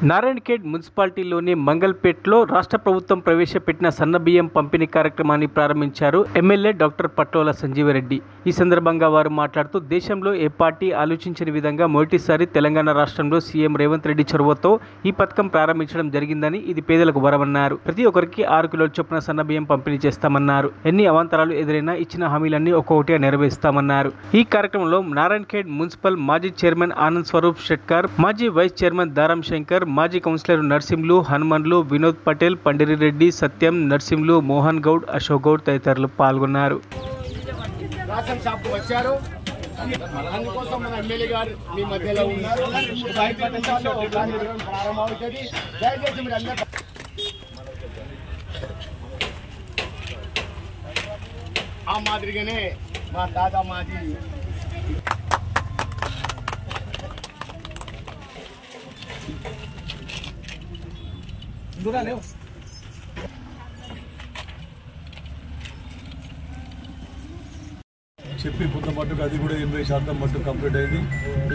నారాయణఖేడ్ మున్సిపాలిటీలోని మంగల్పేట్లో రాష్ట్ర ప్రభుత్వం ప్రవేశపెట్టిన సన్నబియ్యం పంపిణీ కార్యక్రమాన్ని ప్రారంభించారు ఎమ్మెల్యే డాక్టర్ పట్టోల సంజీవరెడ్డి। ఈ సందర్భంగా వారు మాట్లాడుతూ దేశంలో ఏ పార్టీ ఆలోచించని విధంగా మొదటిసారి తెలంగాణ రాష్ట్రంలో సీఎం రేవంత్ రెడ్డి చొరవతో ఈ పథకం ప్రారంభించడం జరిగిందని, ఇది పేదలకు వరమన్నారు। ప్రతి ఒక్కరికి 6 కిలోల చొప్పున సన్నబియ్యం పంపిణీ చేస్తామన్నారు। ఎన్ని అవాంతరాలు ఎదురైనా ఇచ్చిన హామీలన్నీ ఒక్కొక్కటిగా నెరవేరుస్తామన్నారు। ఈ కార్యక్రమంలో నారాయణఖేడ్ మున్సిపల్ మాజీ చైర్మన్ ఆనంద్ స్వరూప్ షెట్కర్, మాజీ వైస్ చైర్మన్ దారం శంకర్, మాజీ కౌన్సిలర్ నర్సింలు, హనుమన్లు, వినోద్ పటేల్, పండిరిరెడ్డి, సత్యం, నర్సింలు, మోహన్ గౌడ్, అశోక్ గౌడ్ తదితరులు పాల్గొన్నారు। ఆ మాదిరిగానే మా తాత మాజీ చెప్పి కొంత మట్టుకు అది కూడా 80% మట్టుకు కంప్లీట్ అయింది।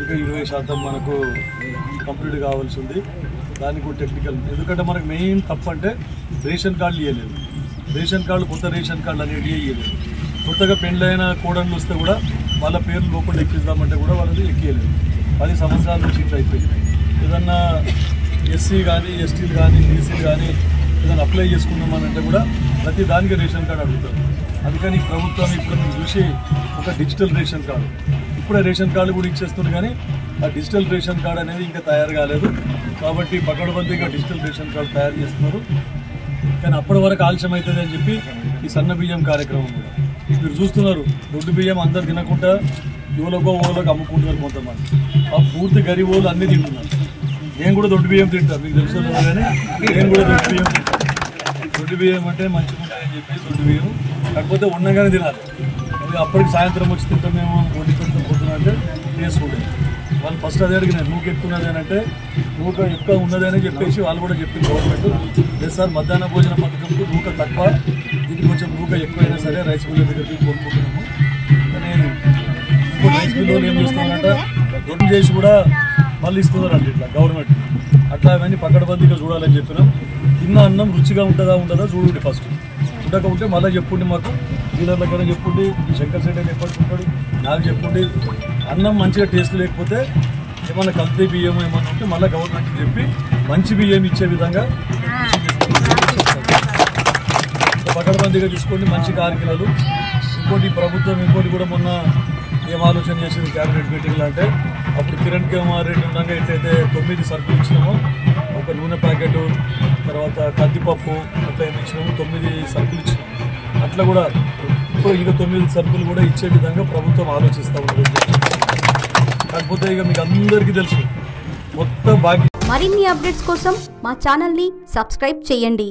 ఇంకా 20% మనకు కంప్లీట్ కావాల్సి ఉంది। దానికి కూడా టెక్నికల్, ఎందుకంటే మనకు మెయిన్ తప్పు అంటే రేషన్ కార్డులు ఇవ్వలేదు। రేషన్ కార్డులు, కొత్త రేషన్ కార్డులు అనేవి ఇవ్వలేదు। కొత్తగా పెండ్లైన కోడళ్ళు వస్తే కూడా వాళ్ళ పేర్లు లోపల ఎక్కిద్దామంటే కూడా వాళ్ళని ఎక్కియలేదు। 10 సంవత్సరాల నుంచి ఇట్లా అయిపోయింది। ఏదన్నా ఎస్సీ కానీ, ఎస్టీలు కానీ, బీసీలు కానీ ఏదైనా అప్లై చేసుకున్నామనంటే కూడా ప్రతి దానికి రేషన్ కార్డు అడుగుతారు। అందుకని ప్రభుత్వం ఇప్పుడు చూసి ఒక డిజిటల్ రేషన్ కార్డు, ఇప్పుడే రేషన్ కార్డు కూడా ఇచ్చేస్తుంది, కానీ ఆ డిజిటల్ రేషన్ కార్డు అనేది ఇంకా తయారు కాలేదు। కాబట్టి పకడ్బందీగా డిజిటల్ రేషన్ కార్డు తయారు చేస్తున్నారు, కానీ అప్పటి వరకు ఆలస్యం అవుతుంది అని చెప్పి ఈ సన్న బియ్యం కార్యక్రమం కూడా మీరు చూస్తున్నారు। దొడ్డు బియ్యం అందరు తినకుండా యువలకో ఓలకు అమ్ముకుంటున్నారు కొంతమంది। ఆ పూర్తి గరీబ్ వాళ్ళు అన్నీ తింటున్నారు। నేను కూడా దొడ్డు బియ్యం తింటాను, మీకు తెలుసు కానీ నేను కూడా దొడ్డు బియ్యం తింటాను। దొడ్డు బియ్యం అంటే మంచిగా ఉంటాయని చెప్పి దొడ్డు బియ్యం, కాకపోతే ఉండగానే తినాలి। అప్పటికి సాయంత్రం వచ్చి తింటాం మేము ఒంటి పెట్టుకుని పోతున్నా అంటే చేసుకుంటాం। వాళ్ళు ఫస్ట్ అదే అడిగినారు, నూక ఎక్కున్నది అని అంటే నూక ఎక్కువ ఉన్నదని చెప్పేసి వాళ్ళు కూడా చెప్పింది గవర్నమెంట్, లేదు సార్ మధ్యాహ్న భోజన పథకంకు నూక తక్కువ, దీనికి కొంచెం నూక ఎక్కువైనా సరే రైస్ మిల్ల దగ్గరికి కొనుక్కుంటున్నాము। కానీ ఇంకో రైస్ మిల్లు ఏం చేస్తున్నారంటే రొట్టె చేసి కూడా మళ్ళీ ఇస్తున్నారంట ఇట్లా గవర్నమెంట్, అట్లా అవన్నీ పకడ్బందీగా చూడాలని చెప్పినాం। తిన్న అన్నం రుచిగా ఉంటుందా చూడండి, ఫస్ట్ ఉండకుంటే మళ్ళీ చెప్పుండి, మాకు డీలర్ల దగ్గర చెప్పుండి, శంకర్ సెట్ అని ఎప్పటికుంటాడు నాకు చెప్పుండి, అన్నం మంచిగా టేస్ట్ లేకపోతే ఏమన్నా కల్తీ బియ్యం ఏమన్నా ఉంటే మళ్ళీ గవర్నమెంట్కి చెప్పి మంచి బియ్యం ఇచ్చే విధంగా పకడ్బందీగా చూసుకోండి। మంచి 6 కిలోలు। ఇంకోటి ప్రభుత్వం ఇంకోటి కూడా మొన్న ఏం ఆలోచన చేసింది క్యాబినెట్ మీటింగ్లో అంటే, అప్పుడు కిరణ్ కుమార్ రెడ్డి ఉండగా ఎట్లయితే 9 సరుకులు ఇచ్చినామో, ఒక నూనె ప్యాకెట్, తర్వాత కందిపప్పు అట్లా ఏమి ఇచ్చినాము, 9 సరుకులు ఇచ్చినాము। అట్లా కూడా ఇప్పుడు ఇక 9 సరుకులు కూడా ఇచ్చే విధంగా ప్రభుత్వం ఆలోచిస్తూ ఉన్నది। కాకపోతే ఇక మీకు అందరికీ తెలుసు మొత్తం బాకీ। మరిన్ని అప్డేట్స్ కోసం మా ఛానల్ని సబ్స్క్రైబ్ చేయండి।